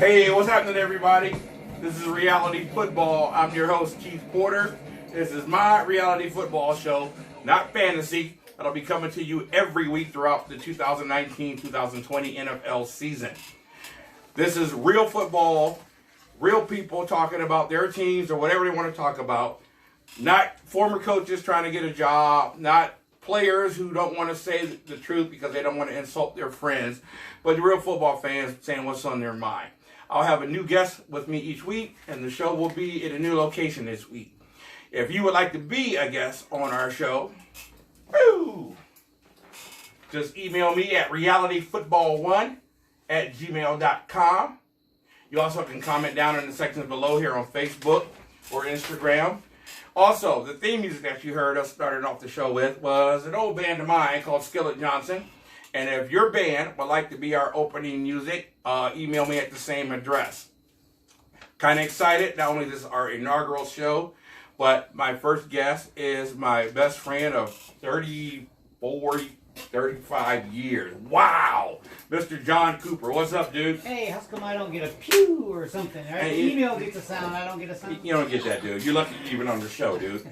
Hey, what's happening, everybody? This is Reality Football. I'm your host, Keith Porter. This is my reality football show, not fantasy. That'll be coming to you every week throughout the 2019-2020 NFL season. This is real football, real people talking about their teams or whatever they want to talk about. Not former coaches trying to get a job, not players who don't want to say the truth because they don't want to insult their friends, but the real football fans saying what's on their mind. I'll have a new guest with me each week, and the show will be at a new location this week. If you would like to be a guest on our show, just email me at realityfootball1@gmail.com. You also can comment down in the sections below here on Facebook or Instagram. Also, the theme music that you heard us starting off the show with was an old band of mine called Skillet Johnson. And if your band would like to be our opening music, email me at the same address. Kind of excited. Not only this is our inaugural show, but my first guest is my best friend of 35 years. Wow! Mr. John Cooper. What's up, dude? Hey, how come I don't get a pew or something? Right? Hey, email gets a sound, I don't get a sound. You don't get that, dude. You're lucky you're even on the show, dude.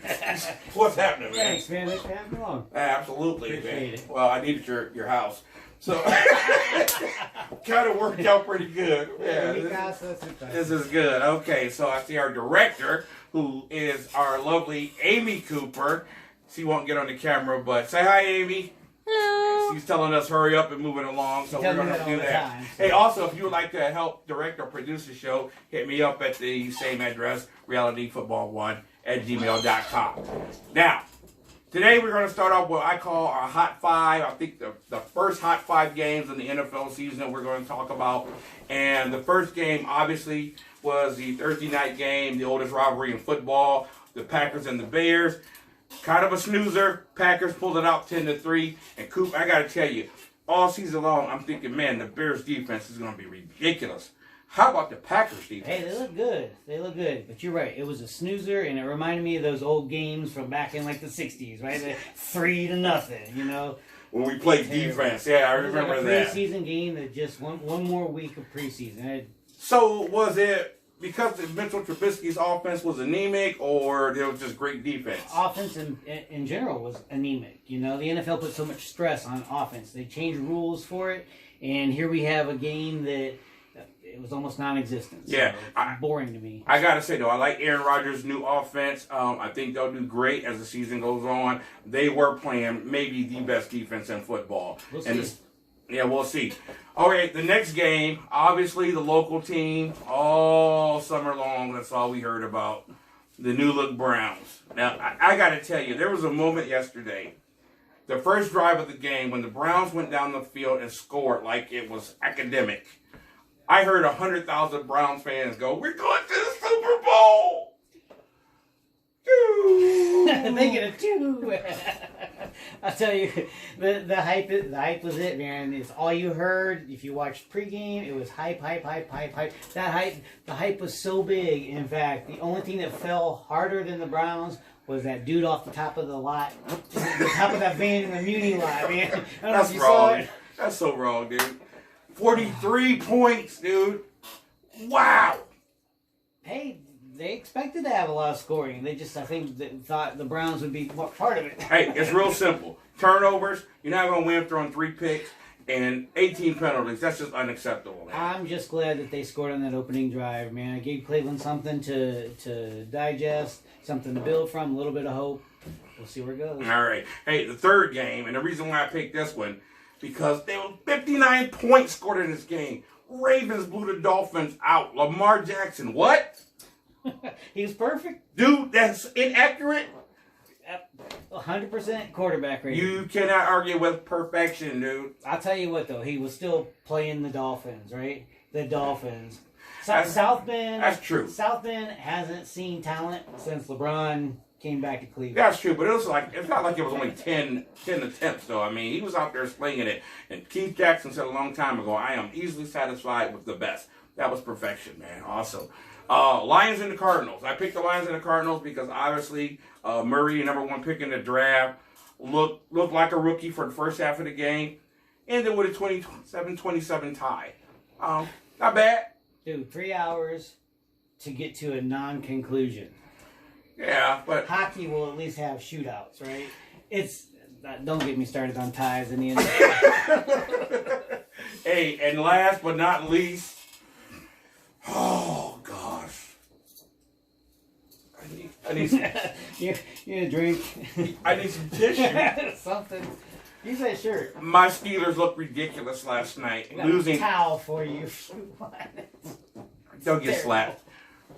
What's happening, man? Thanks, man. Thanks for having me along. Absolutely, Appreciate man. it. Well, I needed your house. So, kind of worked out pretty good. Yeah, this is good. Okay, so I see our director, who is our lovely Amy Cooper. She won't get on the camera, but say hi, Amy. Hello. She's telling us hurry up and moving along, so we're going to do that. Hey, also, if you would like to help direct or produce the show, hit me up at the same address, realityfootball1@gmail.com. Now, today we're going to start off what I call our Hot Five. I think the first Hot Five games in the NFL season we're going to talk about. And the first game, obviously, was the Thursday night game, the oldest rivalry in football, the Packers and the Bears. Kind of a snoozer. Packers pulled it out 10-3. And Coop, I got to tell you, all season long, I'm thinking, man, the Bears defense is going to be ridiculous. How about the Packers defense? Hey, they look good. They look good. But you're right. It was a snoozer, and it reminded me of those old games from back in, like, the 60s, right? 3-0, you know? When we played defense. Yeah, I remember like a that. preseason game that just one more week of preseason. So, was it because Mitchell Trubisky's offense was anemic, or there was just great defense? Offense in general was anemic. You know, the NFL put so much stress on offense. They changed rules for it, and here we have a game that it was almost non-existent. So Yeah. it's boring to me. I got to say, though, I like Aaron Rodgers' new offense. I think they'll do great as the season goes on. They were playing maybe the best defense in football. We'll And see. yeah, we'll see. All right, the next game, obviously the local team, all summer long, that's all we heard about, the New Look Browns. Now, I got to tell you, there was a moment yesterday, the first drive of the game, when the Browns went down the field and scored like it was academic. I heard 100,000 Browns fans go, "We're going to the Super Bowl!" They get a 2. I'll tell you, the hype was it, man. It's all you heard. If you watched pregame, it was hype. The hype was so big. In fact, the only thing that fell harder than the Browns was that dude off the top of the lot, the top of that van in the Muni lot, man. I don't know That's if you wrong. saw it. That's so wrong, dude. 43 points, dude. Wow. Hey, they expected to have a lot of scoring. They just, I think, thought the Browns would be part of it. Hey, it's real simple. Turnovers, you're not going to win throwing 3 picks and 18 penalties. That's just unacceptable, man. I'm just glad that they scored on that opening drive, man. It gave Cleveland something to digest, something to build from, a little bit of hope. We'll see where it goes. All right. Hey, the third game, and the reason why I picked this one, because there were 59 points scored in this game. Ravens blew the Dolphins out. Lamar Jackson, what? He was perfect. Dude, that's inaccurate. 100% quarterback rating. You cannot argue with perfection, dude. I'll tell you what, though. He was still playing the Dolphins, right? The Dolphins. That's South Bend. That's true. South Bend hasn't seen talent since LeBron came back to Cleveland. That's true, but it's not like it was only 10 attempts, though. I mean, he was out there slinging it. And Keith Jackson said a long time ago, "I am easily satisfied with the best." That was perfection, man. Awesome. Lions and the Cardinals. I picked the Lions and the Cardinals because obviously Murray, number 1 pick in the draft, looked like a rookie for the first half of the game. Ended with a 27-27 tie. Not bad. Dude, 3 hours to get to a non-conclusion. Yeah, but hockey will at least have shootouts, right? Don't get me started on ties in the end. Hey, and last but not least, oh gosh, I need some, you need a drink. I need some tissue. Something. Use that shirt. My Steelers looked ridiculous last night, losing. A towel for you. Don't get slapped.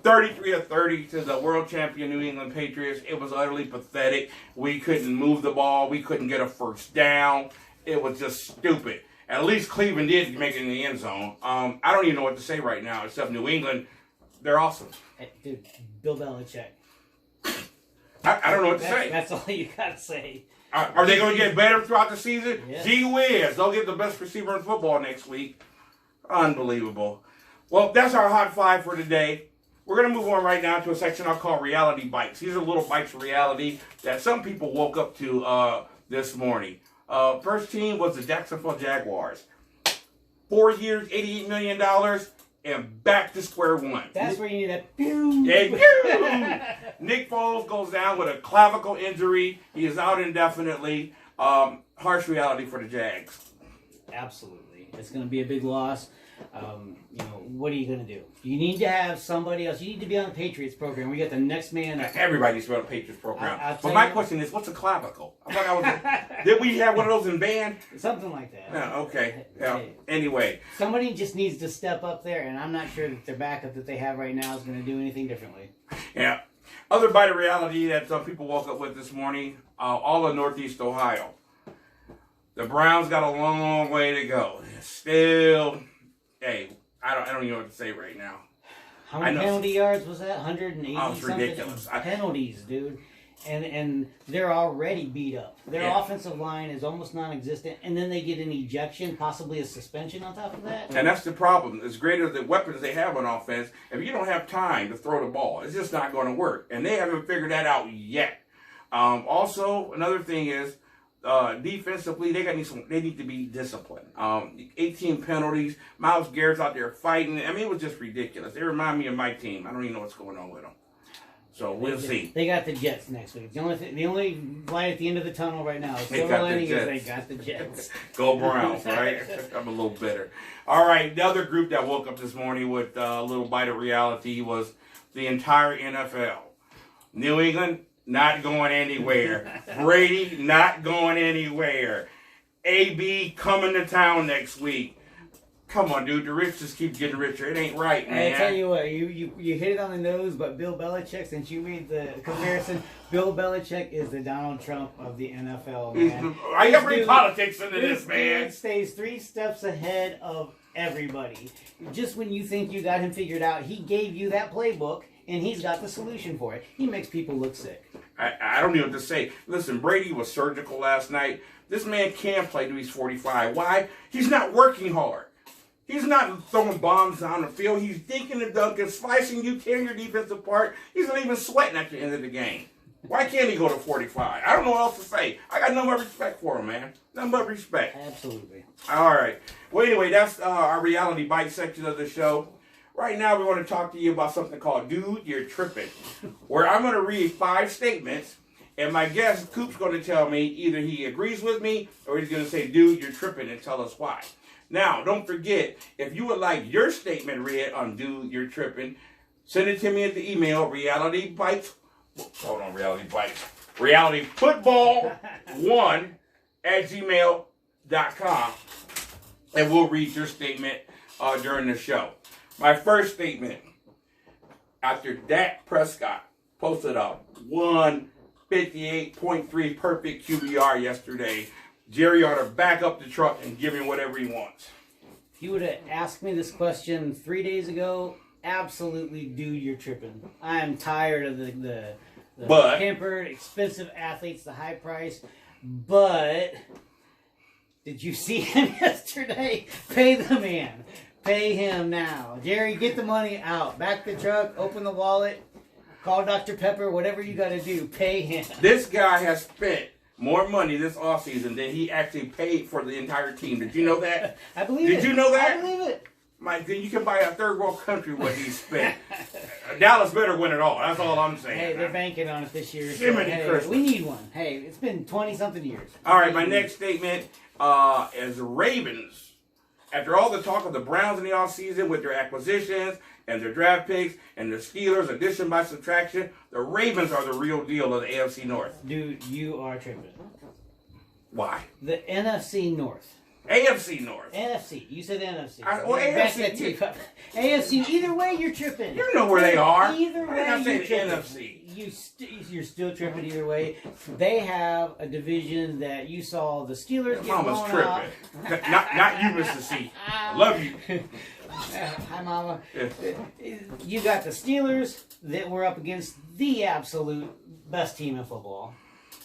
33-30 to the world champion New England Patriots. It was utterly pathetic. We couldn't move the ball. We couldn't get a first down. It was just stupid. At least Cleveland did make it in the end zone. I don't even know what to say right now, except New England. They're awesome. Hey, dude, Bill Belichick. I don't know what to say. That's all you got to say. Are they going to get better throughout the season? Yes. Gee whiz. They'll get the best receiver in football next week. Unbelievable. Well, that's our Hot 5 for today. We're going to move on right now to a section I'll call Reality Bites. These are little bites of reality that some people woke up to this morning. First team was the Jacksonville Jaguars. 4 years, $88 million, and back to square one. That's where you need that pew. Yeah, pew. Nick Foles goes down with a clavicle injury. He is out indefinitely. Harsh reality for the Jags. Absolutely. It's going to be a big loss. What are you going to do? You need to have somebody else. You need to be on the Patriots program. We got the next man. Everybody needs to be on the Patriots program. But my my question is, what's a clavicle? I thought did we have one of those in band? Something like that. Yeah, okay. Yeah. Anyway. Somebody just needs to step up there, and I'm not sure that their backup that they have right now is going to do anything differently. Yeah. Other bite of reality that some people woke up with this morning, all of Northeast Ohio. The Browns got a long way to go. Still, hey, I don't even know what to say right now. How many penalty yards was that? 180 Oh, it's ridiculous. Penalties, dude. And they're already beat up. Their offensive line is almost non-existent, and then they get an ejection, possibly a suspension on top of that. And that's the problem. As great as the weapons they have on offense, if you don't have time to throw the ball, it's just not going to work. And they haven't figured that out yet. Also, another thing is, defensively, they need to be disciplined. 18 penalties. Myles Garrett's out there fighting. I mean, it was just ridiculous. They remind me of my team. I don't even know what's going on with them. So we'll see. They got the Jets next week. The only light at the end of the tunnel right now is silver lining is they got the Jets. Go Browns, right? I'm a little bitter. All right, the other group that woke up this morning with a little bite of reality was the entire NFL. New England, not going anywhere. Brady, not going anywhere. AB coming to town next week. Come on, dude. The rich just keep getting richer. It ain't right, man. I tell you what, you hit it on the nose, but Bill Belichick, since you made the comparison, Bill Belichick is the Donald Trump of the NFL, man. I got to bring politics into this, man. Dude stays 3 steps ahead of everybody. Just when you think you got him figured out, he gave you that playbook, and he's got the solution for it. He makes people look sick. I don't know what to say. Listen, Brady was surgical last night. This man can play till he's 45. Why? He's not working hard. He's not throwing bombs on the field. He's dinking and dunking, slicing you, tearing your defense apart. He's not even sweating at the end of the game. Why can't he go to 45? I don't know what else to say. I got no more respect for him, man. Nothing but respect. Absolutely. All right. Well, anyway, that's our reality bite section of the show. Right now, we want to talk to you about something called Dude, You're Tripping, where I'm going to read 5 statements, and my guest, Coop's going to tell me either he agrees with me or he's going to say, Dude, you're tripping, and tell us why. Now, don't forget, if you would like your statement read on Dude, You're Tripping, send it to me at the email, realityfootball1@gmail.com, and we'll read your statement during the show. My first statement, after Dak Prescott posted up 158.3 perfect QBR yesterday, Jerry ought to back up the truck and give him whatever he wants. If you would have asked me this question 3 days ago, absolutely, dude, you're tripping. I am tired of the pampered, expensive athletes, the high price. But did you see him yesterday? Pay the man. Pay him now. Jerry, get the money out. Back the truck, open the wallet, call Dr. Pepper, whatever you got to do. Pay him. This guy has spent more money this offseason than he actually paid for the entire team. Did you know that? I believe it. Did you know that? I believe it. Mike, then you can buy a third world country what he spent. Dallas better win it all. That's all I'm saying. Hey, they're banking on it this year. So, Jiminy hey, Christmas. we need one. Hey, it's been 20-something years. All right, my next statement is the Ravens. After all the talk of the Browns in the offseason with their acquisitions and their draft picks and the Steelers addition by subtraction, the Ravens are the real deal of the AFC North. Dude, you are tripping. Why? The NFC North. AFC North. NFC. You said NFC. Well, Back AFC. that tape up. AFC. Either way, you're tripping. You know where they are. Either Why way, did I say you're the tripping. NFC? You're still tripping either way. They have a division that you saw the Steelers get Mama's blown tripping. out. not you, Mr. C. I love you. Hi, Mama. Yeah. You got the Steelers that were up against the absolute best team in football.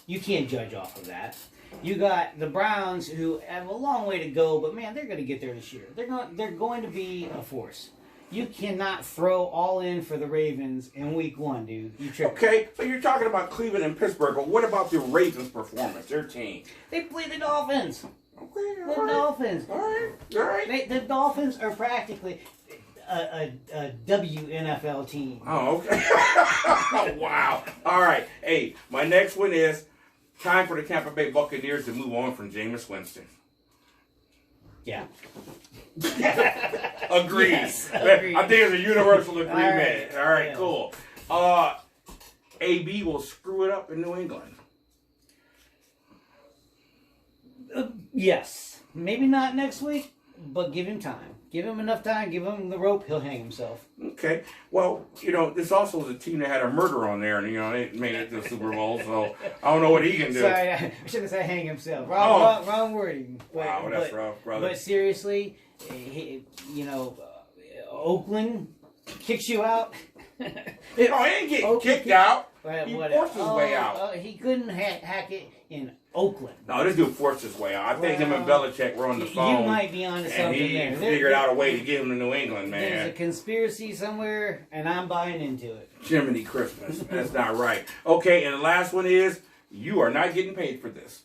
You can't judge off of that. You got the Browns, who have a long way to go, but man, they're going to get there this year. They're going to be a force. You cannot throw all in for the Ravens in week 1, dude. You tripping. Okay, so you're talking about Cleveland and Pittsburgh, but what about the Ravens' performance, their team? They play the Dolphins. Okay, The Dolphins. All right. The Dolphins are practically a WNFL team. Oh, okay. Oh, wow. All right. Hey, my next one is time for the Tampa Bay Buccaneers to move on from Jameis Winston. Yeah. Agreed. Yes, agreed. I think it's a universal agreement. All right, Yeah. cool. AB will screw it up in New England. Yes. Maybe not next week, but give him time. Give him enough time. Give him the rope. He'll hang himself. Okay. Well, this also was a team that had a murder on there, and they made it to the Super Bowl. So I don't know what he can do. Sorry, I should have said hang himself. Wrong wording. Wow, that's rough, brother. But seriously, Oakland kicks you out. He didn't get kicked out. He forced his way out. He couldn't hack it in Oakland. No, this dude forced his way out. I think him and Belichick were on the phone. You might be onto something and he there. figured out a way to get him to New England, man. There's a conspiracy somewhere, and I'm buying into it. Jiminy Christmas. That's not right. Okay, and the last one is, you are not getting paid for this.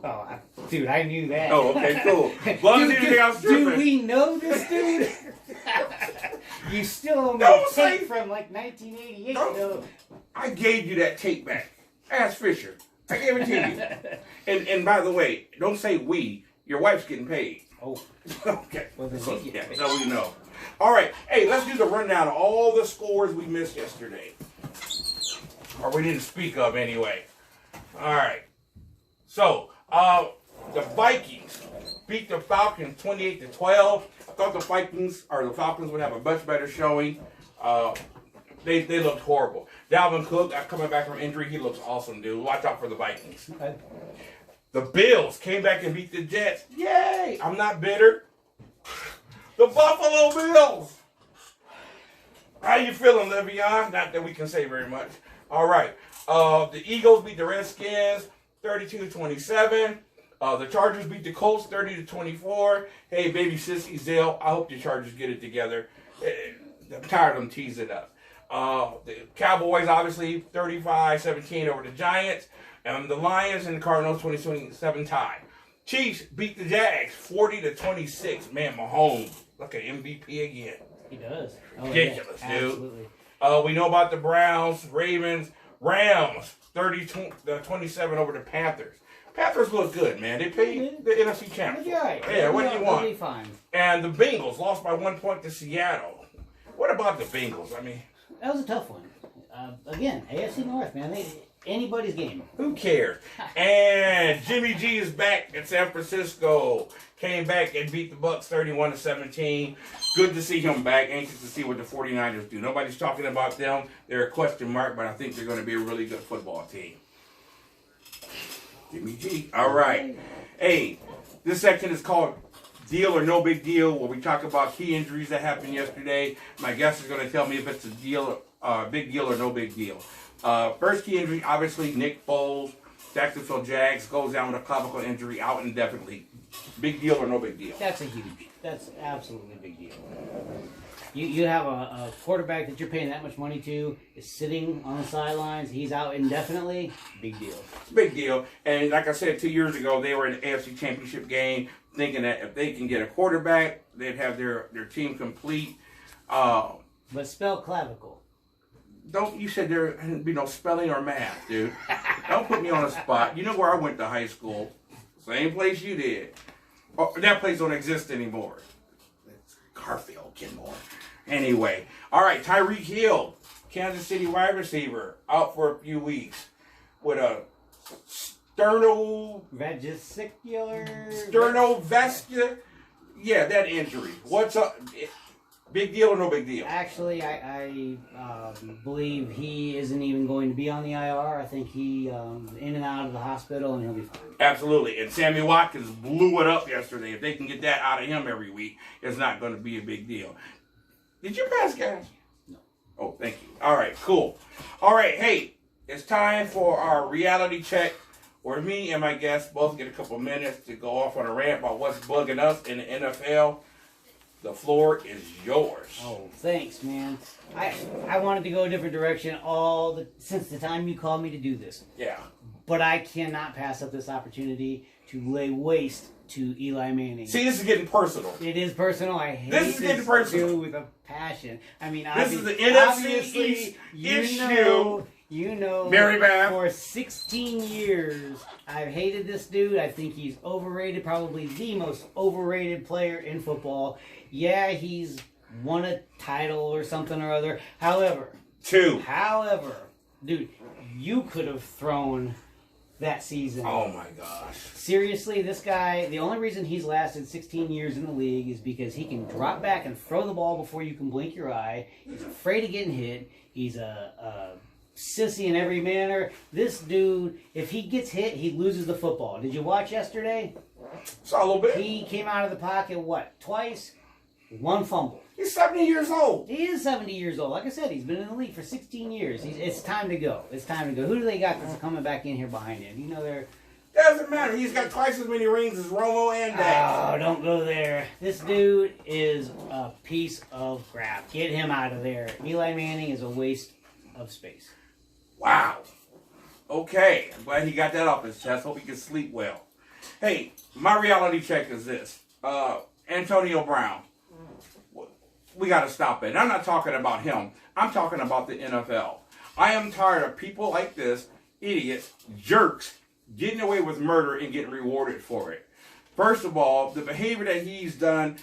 Oh, dude, I knew that. Oh, okay, cool. As long as you think I was do tripping. we know this dude? You still owe me Don't a say- tape from like 1988, Don't- though. I gave you that tape back. Ask Fisher. I gave it to you. And by the way, don't say we. Your wife's getting paid. Oh, Okay. well, then So, we get paid. so we know. All right. Hey, let's do the rundown of all the scores we missed yesterday. Or we didn't speak of anyway. All right. So, the Vikings beat the Falcons 28-12. I thought the Falcons would have a much better showing. They looked horrible. Dalvin Cook, coming back from injury, he looks awesome, dude. Watch out for the Vikings. Okay. The Bills came back and beat the Jets. Yay! I'm not bitter. The Buffalo Bills. How you feeling, Le'Veon? Not that we can say very much. All right. The Eagles beat the Redskins 32-27. The Chargers beat the Colts 30-24. Hey, baby sissy Zell, I hope the Chargers get it together. I'm tired of them teasing it up. The Cowboys, obviously, 35-17 over the Giants. And the Lions and the Cardinals, 20-27 tie. Chiefs beat the Jags 40-26. Man, Mahomes, like an MVP again. He does. Oh, Ridiculous, yeah, dude. absolutely. We know about the Browns, Ravens, Rams, 30-27 over the Panthers. Panthers look good, man. They paid the NFC champs. They'll be all right. Yeah, what do you want? They'll be fine. And the Bengals lost by 1 point to Seattle. What about the Bengals? I mean, That was a tough one. Again, AFC North, man. Anybody's game. who cares? And Jimmy G is back in San Francisco. Came back and beat the Bucks 31-17. Good to see him back. Anxious to see what the 49ers do. Nobody's talking about them. They're a question mark, but I think they're going to be a really good football team. Jimmy G. All right. Hey, this section is called Deal or No Big Deal, where we talk about key injuries that happened yesterday. My guest is going to tell me if it's a deal, big deal or no big deal. First key injury, obviously, Nick Foles, Jacksonville Jags, goes down with a clavicle injury, out indefinitely. Big deal or no big deal? That's absolutely a big deal. You have a quarterback that you're paying that much money to is sitting on the sidelines. He's out indefinitely. Big deal. Big deal. And like I said, 2 years ago, they were in the AFC Championship game, thinking that if they can get a quarterback, they'd have their team complete. But spell clavicle. You said there hadn't be no spelling or math, dude. Don't put me on a spot. You know where I went to high school. Same place you did. Oh, that place don't exist anymore. It's Garfield, Kenmore. Anyway. All right, Tyreek Hill, Kansas City wide receiver, out for a few weeks with a sternovascular. Yeah, that injury. What's up? Big deal or no big deal? Actually, I believe he isn't even going to be on the IR. I think he in and out of the hospital, and he'll be fine. Absolutely. And Sammy Watkins blew it up yesterday. If they can get that out of him every week, it's not going to be a big deal. Did you pass, guys? No. Oh, thank you. All right, cool. All right, hey, it's time for our reality check, where me and my guests both get a couple minutes to go off on a rant about what's bugging us in the NFL. The floor is yours. Oh, thanks, man. I wanted to go a different direction since the time you called me to do this. Yeah. But I cannot pass up this opportunity to lay waste to Eli Manning. See, this is getting personal. It is personal. I hate this dude with a passion. I mean, this is the NFC East issue. You know, Very bad. For 16 years, I've hated this dude. I think he's overrated, probably the most overrated player in football. Yeah, he's won a title or something or other. However, dude, you could have thrown that season. Oh my gosh. Seriously, this guy, the only reason he's lasted 16 years in the league is because he can drop back and throw the ball before you can blink your eye. He's afraid of getting hit. He's a sissy in every manner. This dude, if he gets hit, he loses the football. Did you watch yesterday? Saw a little bit. He came out of the pocket, twice? One fumble. He's 70 years old. He is 70 years old. Like I said, he's been in the league for 16 years. It's time to go. It's time to go. Who do they got that's coming back in here behind him? You know they're... Doesn't matter. He's got twice as many rings as Romo and Dak. Oh, don't go there. This dude is a piece of crap. Get him out of there. Eli Manning is a waste of space. Wow. Okay. I'm glad he got that off his chest. Hope he can sleep well. Hey, my reality check is this. Antonio Brown. We got to stop it. And I'm not talking about him. I'm talking about the NFL. I am tired of people like this, idiots, jerks, getting away with murder and getting rewarded for it. First of all, the behavior that he's done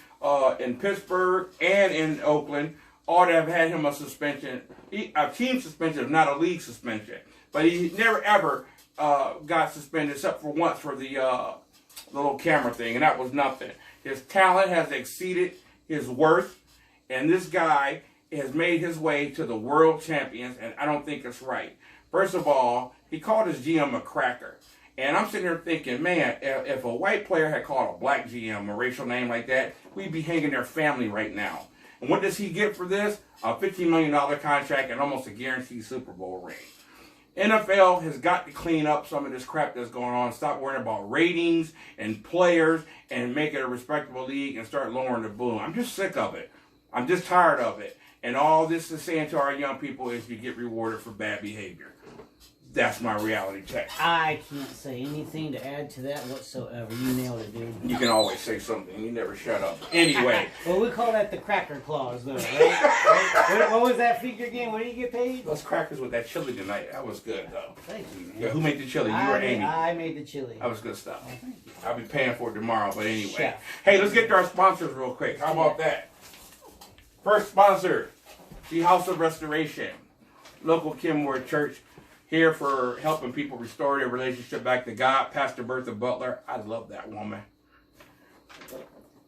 in Pittsburgh and in Oakland ought to have had him a suspension, a team suspension, if not a league suspension. But he never ever got suspended except for once for the little camera thing, and that was nothing. His talent has exceeded his worth, and this guy has made his way to the world champions, and I don't think it's right. First of all, he called his GM a cracker. And I'm sitting there thinking, man, if a white player had called a black GM a racial name like that, we'd be hanging their family right now. And what does he get for this? A $15 million contract and almost a guaranteed Super Bowl ring. NFL has got to clean up some of this crap that's going on. Stop worrying about ratings and players and make it a respectable league and start lowering the boom. I'm just sick of it. I'm just tired of it. And all this is saying to our young people is you get rewarded for bad behavior. That's my reality check. I can't say anything to add to that whatsoever. You nailed it, dude. You can always say something. You never shut up. Anyway. Well, we call that the cracker clause, though, right? What was that figure again? What did you get paid? Those crackers with that chili tonight. That was good, though. Thank you, man. Yeah, who made the chili? You or Amy? I made the chili. That was good stuff. Oh, thank you. I'll be paying for it tomorrow, but anyway. Chef. Hey, let's get to our sponsors real quick. How about that? First sponsor, the House of Restoration. Local Kenmore Church. Here for helping people restore their relationship back to God. Pastor Bertha Butler. I love that woman.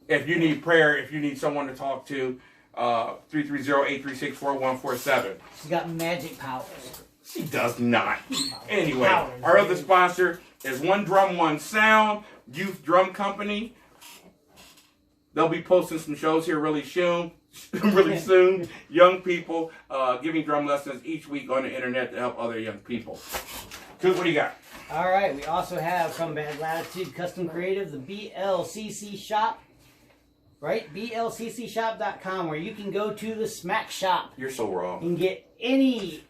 If you need prayer, if you need someone to talk to, 330-836-4147. She's got magic powers. She does not. Anyway, our other sponsor is One Drum, One Sound, Youth Drum Company. They'll be posting some shows here really soon. Young people giving drum lessons each week on the internet to help other young people. Coop, what do you got? All right, we also have from Bad Latitude Custom Creative, the BLCC shop. right? BLCCshop.com, where you can go to the Smack Shop. You're so wrong. And get any,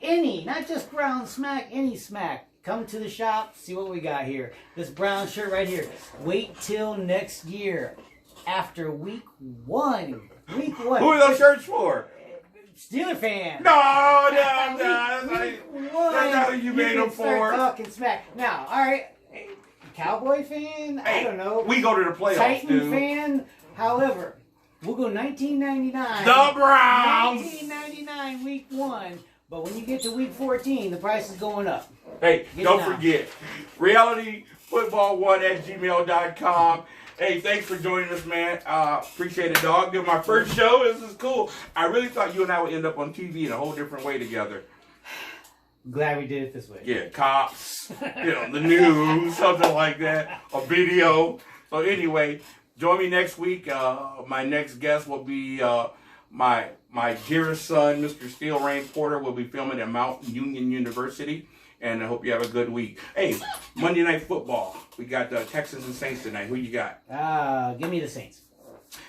not just brown smack, any smack. Come to the shop, see what we got here. This brown shirt right here. Wait till next year, after week 1. Week 1. Who are those shirts for? Steeler fan. No. That's Week not who you made them can start for. talking smack. Now, all right, Cowboy fan. I don't know. We go to the playoffs, Titan dude. fan. However, we'll go 1999. The Browns. 1999 week 1. But when you get to week 14, the price is going up. Hey, Get don't it now. forget, realityfootball1@gmail.com. Hey, thanks for joining us, man. Appreciate it, dog. This is my first show. This is cool. I really thought you and I would end up on TV in a whole different way together. Glad we did it this way. Yeah, cops, the news, something like that, a video. So anyway, join me next week. My next guest will be my dearest son, Mr. Steel Rain Porter, will be filming at Mount Union University. And I hope you have a good week. Hey, Monday Night Football. We got the Texans and Saints tonight. Who you got? Give me the Saints.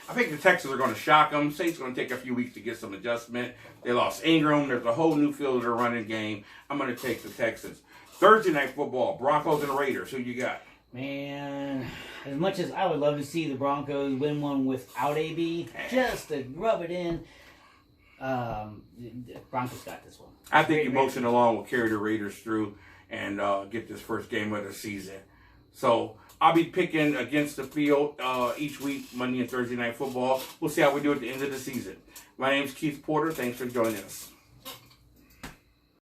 I think the Texans are going to shock them. Saints are going to take a few weeks to get some adjustment. They lost Ingram. There's a whole new field of their running game. I'm going to take the Texans. Thursday Night Football. Broncos and Raiders. Who you got? Man, as much as I would love to see the Broncos win one without AB, just to rub it in, Broncos got this one. I think emotion alone will carry the Raiders through and get this first game of the season. So I'll be picking against the field each week, Monday and Thursday Night Football. We'll see how we do at the end of the season. My name's Keith Porter. Thanks for joining us.